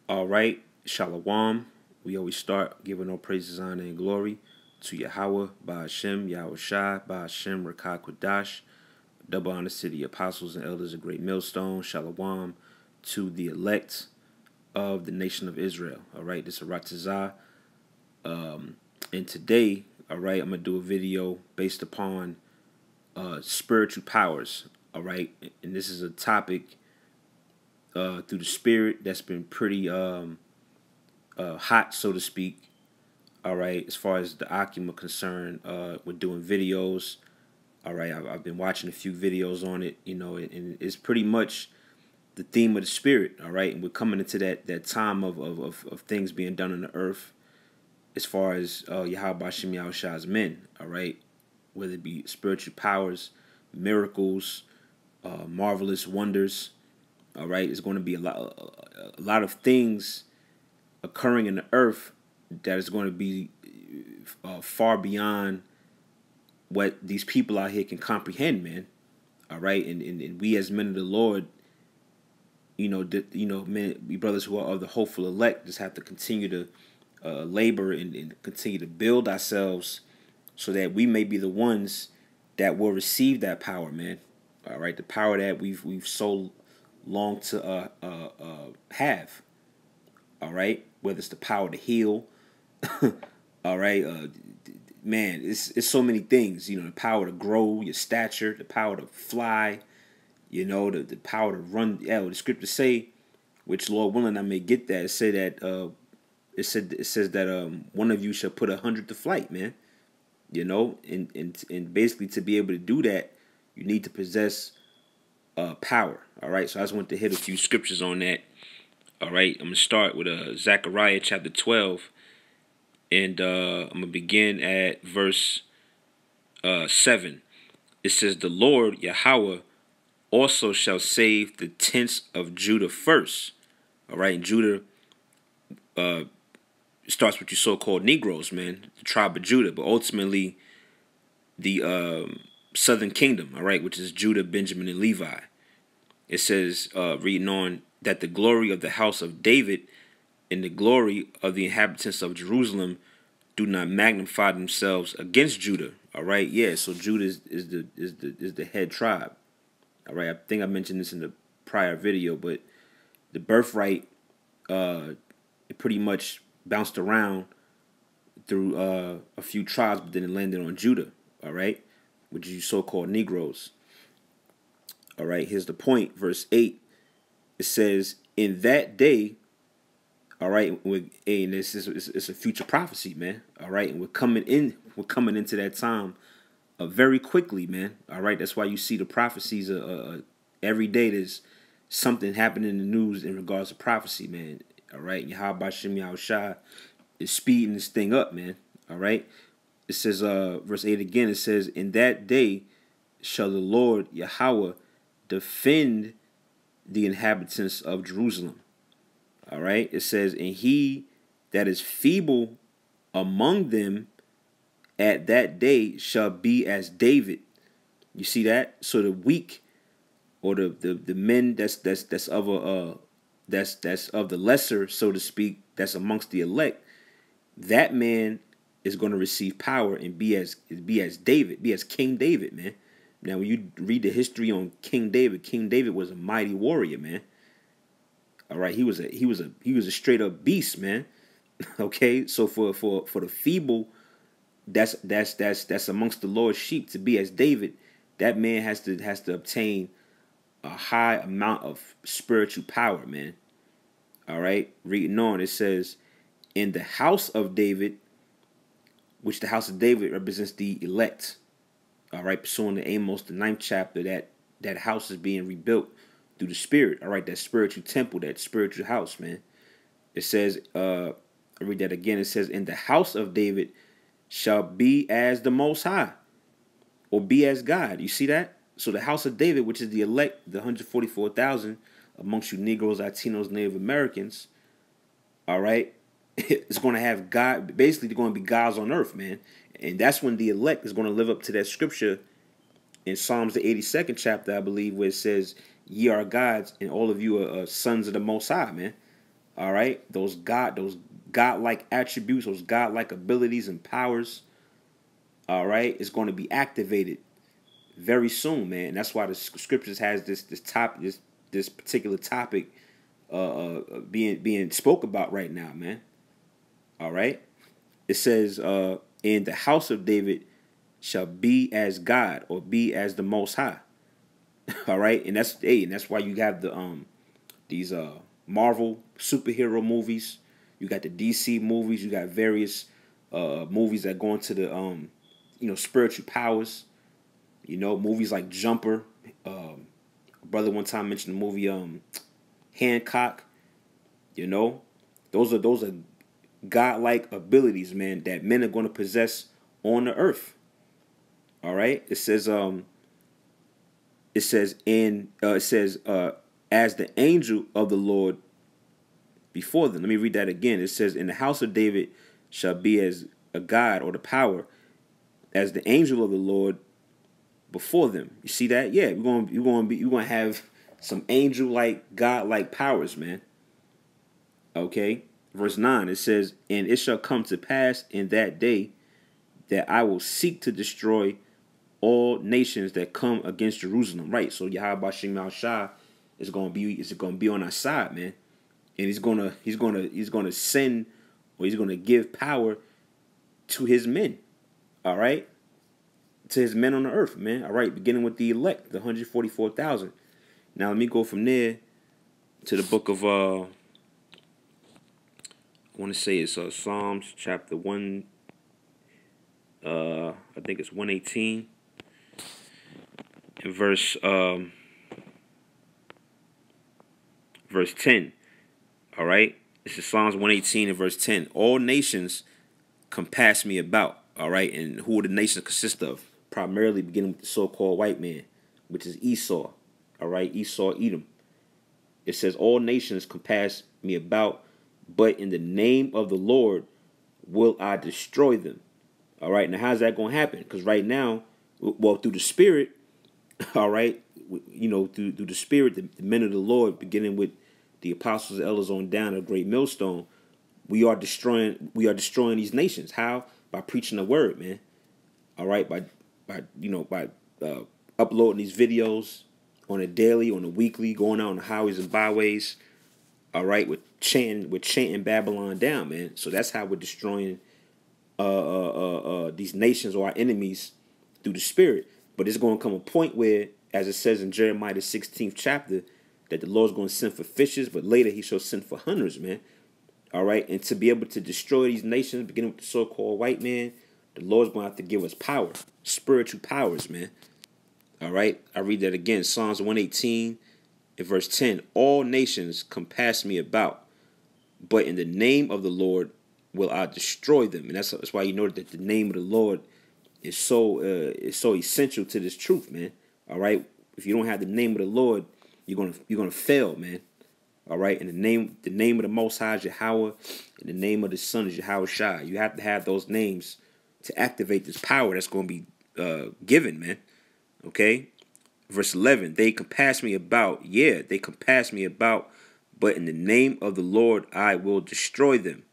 All right, Shalom. We always start giving all praises, honor, and glory to Yahweh, Ba'ashem, Yahweh Shai, Ba'ashem, Rakah Quadash. Double honor to the apostles and elders of Great Millstone. Shalom to the elect of the nation of Israel. All right, this is Ratazah. And today, all right, I'm going to do a video based upon spiritual powers. All right, and this is a topic through the spirit that's been pretty hot, so to speak. All right, as far as the Akima concerned, we're doing videos. All right, I've been watching a few videos on it, and it's pretty much the theme of the spirit. All right, and we're coming into that time of things being done on the earth as far as Yahweh Bashim Yahushua's men. All right, whether it be spiritual powers, miracles, marvelous wonders. All right, there's going to be a lot of things occurring in the earth that is going to be far beyond what these people out here can comprehend, man. All right, and we as men of the Lord, men, we brothers who are of the hopeful elect, just have to continue to labor and continue to build ourselves so that we may be the ones that will receive that power, man. All right, the power that we've so long to have. All right, whether it's the power to heal, all right, man, it's so many things. The power to grow your stature, the power to fly, the power to run. Yeah, what the scriptures say, which Lord willing I may get that. It says that one of you shall put 100 to flight, man. And basically to be able to do that, you need to possess power. All right, so I just want to hit a few scriptures on that. All right, I'm gonna start with Zechariah chapter 12. And I'm going to begin at verse 7. It says, the Lord, Yahweh, also shall save the tents of Judah first. All right, and Judah starts with your so-called Negroes, man, the tribe of Judah, but ultimately the southern kingdom, all right, which is Judah, Benjamin, and Levi. It says, reading on, that the glory of the house of David and the glory of the inhabitants of Jerusalem do not magnify themselves against Judah. All right, yeah. So Judah is the head tribe. All right, I think I mentioned this in the prior video, but the birthright it pretty much bounced around through a few tribes, but then it landed on Judah. All right, which is you so-called Negroes. All right, here's the point. Verse 8. It says, in that day. All right, and it's a future prophecy, man. All right, and we're coming into that time very quickly, man. All right, that's why you see the prophecies every day. There's something happening in the news in regards to prophecy, man. All right, Yahweh Bashim Yahushua is speeding this thing up, man. All right, it says verse 8 again. It says, in that day shall the Lord Yahweh defend the inhabitants of Jerusalem. All right, it says, and he that is feeble among them at that day shall be as David. You see that? So the weak, or the men that's of the lesser, so to speak, that's amongst the elect, that man is going to receive power and be as David, be as King David, man. Now, when you read the history on King David was a mighty warrior, man. All right, he was a straight up beast, man. Okay, so for the feeble, that's amongst the Lord's sheep to be as David, that man has to obtain a high amount of spiritual power, man. All right, reading on, it says, in the house of David, which the house of David represents the elect. All right, pursuing the Amos, the 9th chapter, that house is being rebuilt through the spirit. All right, that spiritual temple, that spiritual house, man. It says, I read that again. It says, in the house of David shall be as the Most High, or be as God. You see that? So the house of David, which is the elect, the 144,000 amongst you Negroes, Latinos, Native Americans, all right, it's going to have God. Basically, they're going to be gods on earth, man. And that's when the elect is going to live up to that scripture in Psalms, the 82nd chapter, I believe, where it says, ye are gods, and all of you are sons of the Most High, man. All right, those godlike attributes, those godlike abilities and powers. All right, is going to be activated very soon, man. And that's why the scriptures has this particular topic being spoke about right now, man. All right, it says, "In the house of David shall be as God, or be as the Most High." All right, and that's why you have these Marvel superhero movies. You got the DC movies. You got various movies that go into the spiritual powers. Movies like Jumper. Brother one time mentioned the movie Hancock. Those are godlike abilities, man, that men are going to possess on the earth. All right, it says as the angel of the Lord before them. Let me read that again. It says, "In the house of David shall be as a God, or the power, as the angel of the Lord before them." You see that? Yeah, you're gonna have some angel-like, God-like powers, man. Okay. Verse 9, it says, "And it shall come to pass in that day that I will seek to destroy all nations that come against Jerusalem." Right. So Yahweh Shem Shah is gonna be on our side, man. And he's gonna send, or he's gonna give power to his men. All right. To his men on the earth, man. All right. Beginning with the elect, the 144,000. Now let me go from there to the book of I want to say it's Psalms chapter 1. I think it's 118 and verse 10. All right, this is Psalms 118 and verse 10. "All nations compass me about." All right, and who the nations consist of? Primarily beginning with the so-called white man, which is Esau. All right, Esau, Edom. It says, "All nations compass me about, but in the name of the Lord will I destroy them." All right, now how's that going to happen? Because right now, well, through the Spirit, all right, through the Spirit, the men of the Lord, beginning with the apostles, elders on down, a great millstone, we are destroying these nations. How? By preaching the word, man. All right, by uploading these videos on a daily, on a weekly, going out on the highways and byways. All right, with chanting Babylon down, man. So that's how we're destroying these nations, or our enemies, through the Spirit. But it's going to come a point where, as it says in Jeremiah the 16th chapter, that the Lord's going to send for fishes, but later he shall send for hunters, man. All right, and to be able to destroy these nations, beginning with the so-called white man, the Lord's going to have to give us power, spiritual powers, man. All right, I read that again, Psalms 118 and verse 10. "All nations compass me about, but in the name of the Lord will I destroy them." And that's why you know that the name of the Lord is so essential to this truth, man. All right, if you don't have the name of the Lord, you're gonna fail, man. All right, and the name of the Most High is Yahweh, and the name of the Son is Yahweh Shai. You have to have those names to activate this power that's going to be given, man. Okay, verse 11: "They compass me about, yeah, they compass me about, but in the name of the Lord I will destroy them."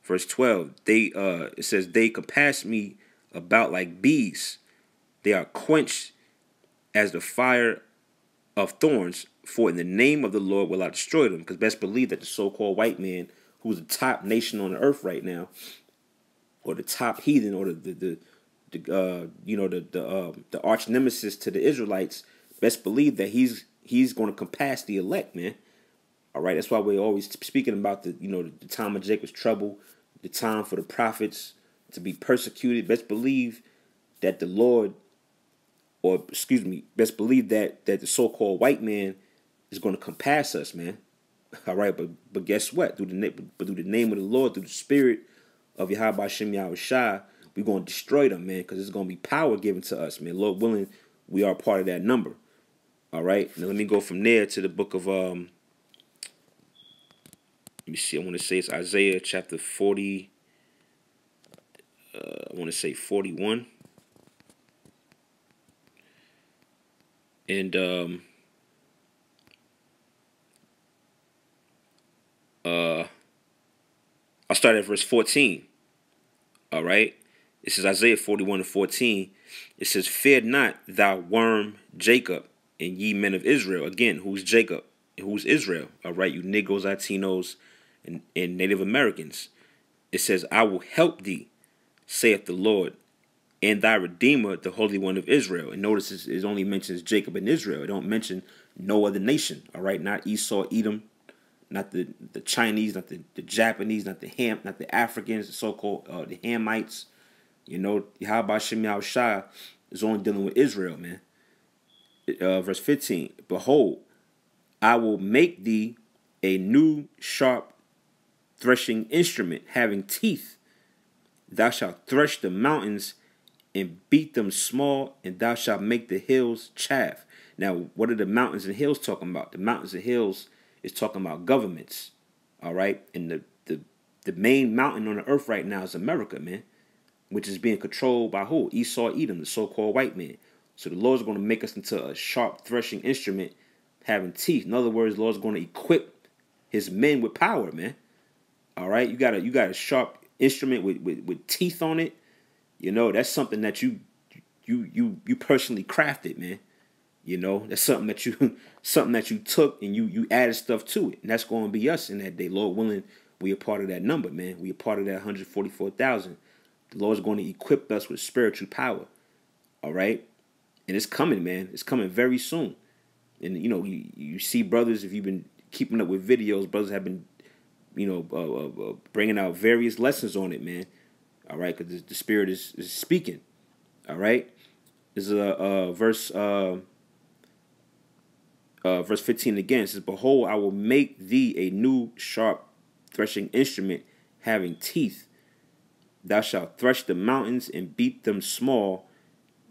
Verse 12: it says, "They compass me about like bees; they are quenched as the fire of thorns. For in the name of the Lord will I destroy them." Because best believe that the so-called white man, who's the top nation on the earth right now, or the top heathen, or the arch nemesis to the Israelites, best believe that he's going to compass the elect, man. All right, that's why we're always speaking about the time of Jacob's trouble, the time for the prophets to be persecuted. Best believe that the Lord, best believe that the so-called white man is going to compass us, man. All right, but guess what? Through the name of the Lord, through the Spirit of Yahweh Shem Yahweh Shai, we're going to destroy them, man, because there's going to be power given to us, man. Lord willing, we are part of that number. All right, now let me go from there to the book of let me see. I want to say it's Isaiah chapter 40. I want to say 41. And I'll start at verse 14. All right. It says Isaiah 41:14. It says, "Fear not, thou worm Jacob, and ye men of Israel." Again, who's Jacob? And who's Israel? All right, you Negroes, Latinos, and Native Americans. It says, "I will help thee, saith the Lord, and thy Redeemer, the Holy One of Israel." And notice it only mentions Jacob and Israel. It don't mention no other nation. All right, not Esau, Edom, not the Chinese, not the Japanese, not the Africans, the so-called the Hamites. You know, how about Shemi Shah is only dealing with Israel, man. Verse 15, "Behold, I will make thee a new sharp threshing instrument having teeth. Thou shalt thresh the mountains and beat them small, and thou shalt make the hills chaff." Now, what are the mountains and hills talking about? The mountains and hills is talking about governments. All right. And the main mountain on the earth right now is America, man, which is being controlled by who? Esau, Edom, the so-called white man. So the Lord's going to make us into a sharp threshing instrument having teeth. In other words, the Lord's going to equip his men with power, man. All right. You got a sharp instrument with teeth on it. You know, that's something that you personally crafted, man. You know, that's something that you took and you added stuff to it. And that's going to be us in that day. Lord willing, we are part of that number, man. We are part of that 144,000. The Lord's going to equip us with spiritual power. All right. And it's coming, man. It's coming very soon. And, you know, you see brothers, if you've been keeping up with videos, brothers have been, you know, bringing out various lessons on it, man. All right. Because the Spirit is speaking. All right. There's a verse 15 again. It says, "Behold, I will make thee a new sharp threshing instrument having teeth. Thou shalt thresh the mountains and beat them small.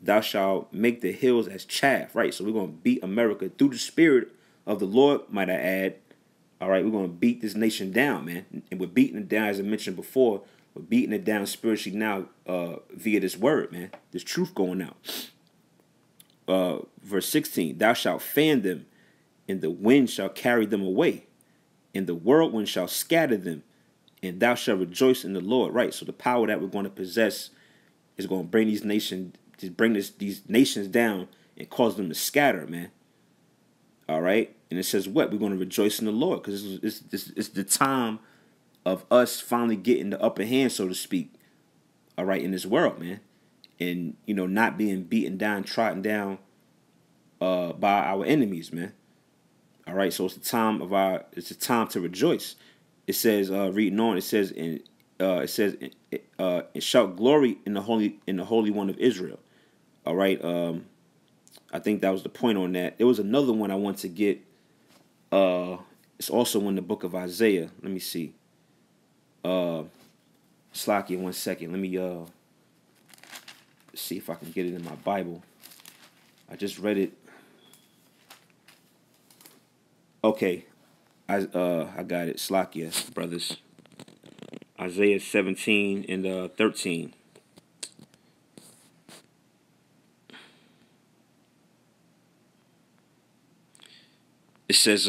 Thou shalt make the hills as chaff." Right, so we're going to beat America through the Spirit of the Lord, might I add. All right, we're going to beat this nation down, man. And we're beating it down, as I mentioned before. We're beating it down spiritually now via this word, man. This truth going out. Verse 16, "Thou shalt fan them, and the wind shall carry them away, and the whirlwind shall scatter them, and thou shalt rejoice in the Lord." Right, so the power that we're going to possess is going to bring these nations down and cause them to scatter, man. All right, and it says what? We're going to rejoice in the Lord, because it's the time of us finally getting the upper hand, so to speak. All right, in this world, man, and you know, not being beaten down, trodden down by our enemies, man. All right, so it's the time to rejoice. It says, reading on, it says, and shout glory in the Holy One of Israel. All right, I think that was the point on that. There was another one I want to get. It's also in the book of Isaiah. Let me see. Slacky, 1 second. Let me see if I can get it in my Bible. I just read it. Okay, I got it. Slakia, brothers. Isaiah 17 and 13. It says,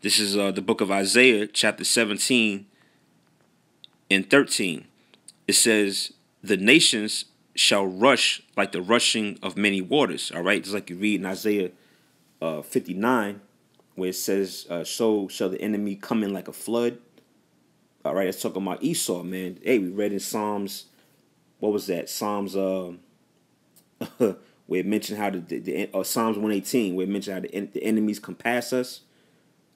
this is the book of Isaiah, chapter 17 and 13. It says, "The nations shall rush like the rushing of many waters." All right, just like you read in Isaiah 59, where it says, "So shall the enemy come in like a flood." All right, it's talking about Esau, man. Hey, we read in Psalms, what was that? Psalms, where it mentioned how Psalms 118, where it mentioned how the enemies compass us.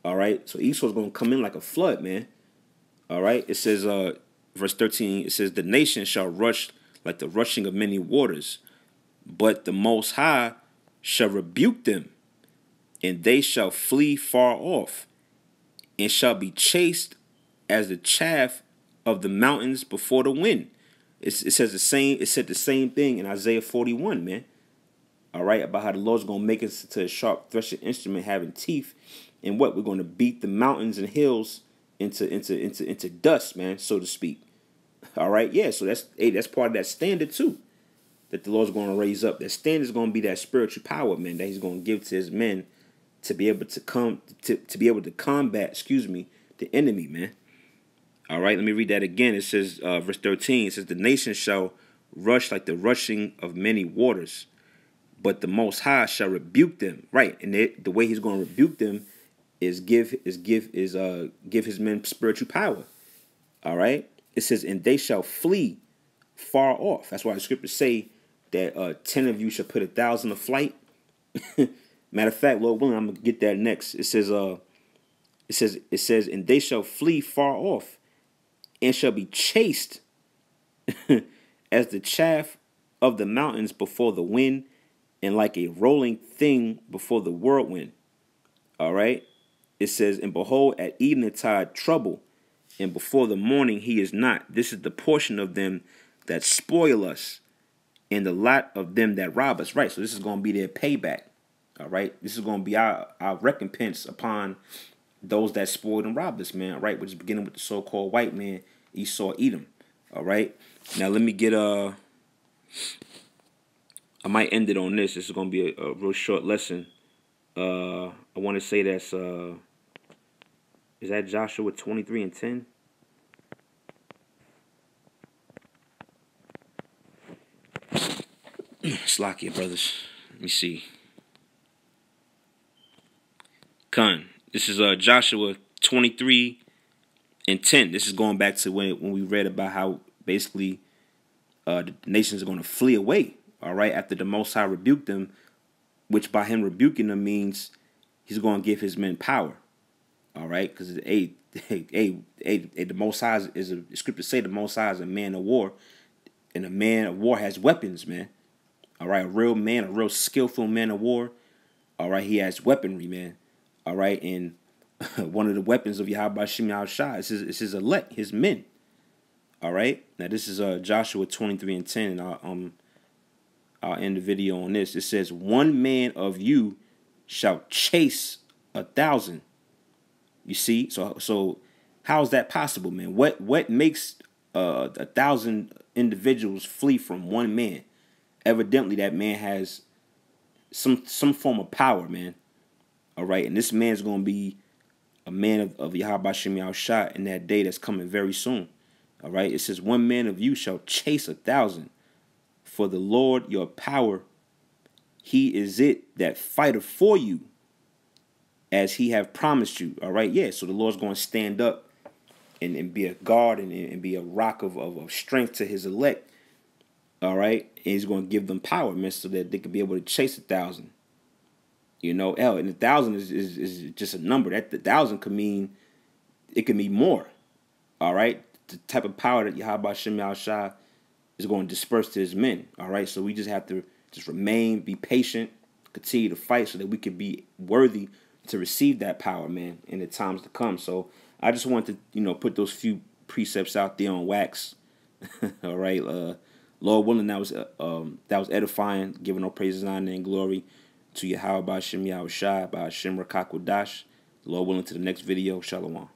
All right, so Esau's going to come in like a flood, man. All right, it says, verse 13, it says, "The nation shall rush like the rushing of many waters, but the Most High shall rebuke them, and they shall flee far off, and shall be chased as the chaff of the mountains before the wind." It says the same. It said the same thing in Isaiah 41, man. All right, about how the Lord's gonna make us to a sharp threshing instrument having teeth, and what we're gonna beat the mountains and hills into dust, man, so to speak. All right, yeah. So that's part of that standard too, that the Lord's gonna raise up. That standard is gonna be that spiritual power, man, that He's gonna give to His men to be able to to be able to combat, the enemy, man. All right, let me read that again. It says, verse 13, it says, the nations shall rush like the rushing of many waters, but the Most High shall rebuke them. Right, and the way he's going to rebuke them is give his men spiritual power. All right, it says, and they shall flee far off. That's why the scriptures say that 10 of you shall put 1,000 to flight. Matter of fact, Lord willing, I'm gonna get that next. It says, and they shall flee far off, and shall be chased as the chaff of the mountains before the wind, and like a rolling thing before the whirlwind. All right. It says, and behold, at eventide trouble, and before the morning he is not. This is the portion of them that spoil us, and the lot of them that rob us. Right. So this is going to be their payback. All right. This is going to be our recompense upon those that spoiled and robbed us, man. All right. Which is beginning with the so-called white man, Esau, Edom. All right. Now let me get I might end it on this. This is going to be a real short lesson. I want to say that's is that Joshua 23 and 10? Slakia, brothers. Let me see. Khan. This is Joshua 23 and 10. This is going back to when we read about how basically the nations are going to flee away. All right, after the Most High rebuked them, which by him rebuking them means he's going to give his men power. All right, because the Most High the scriptures say the Most High is a man of war, and a man of war has weapons, man. All right, a real man, a real skillful man of war. All right, he has weaponry, man. All right, and one of the weapons of Yahweh Shem Yahushua is his elect, his men. All right, now this is Joshua 23 and 10, and I'll end the video on this. It says, one man of you shall chase 1,000. You see, so how is that possible, man? What makes 1,000 individuals flee from one man? Evidently, that man has some form of power, man. All right, and this man's going to be a man of Yahweh Shem Yahushua in that day that's coming very soon. All right, it says, one man of you shall chase 1,000. For the Lord your power, he is it that fighteth for you, as he have promised you. All right, yeah, so the Lord's going to stand up and be a guard and be a rock of strength to his elect. All right, and he's going to give them power, man, so that they could be able to chase 1,000. You know, and 1,000 is just a number. That 1,000 could mean, it could mean more. All right, the type of power that Yahweh Shem Yahushua is going to disperse to his men. All right, so we just have to just remain, be patient, continue to fight so that we can be worthy to receive that power, man, in the times to come. So I just wanted to, put those few precepts out there on wax. All right, Lord willing, that was edifying, giving all praises, honor, and glory to Yahweh Shem Yahushua, by Shem Rakakwadash. Lord willing, to the next video. Shalom.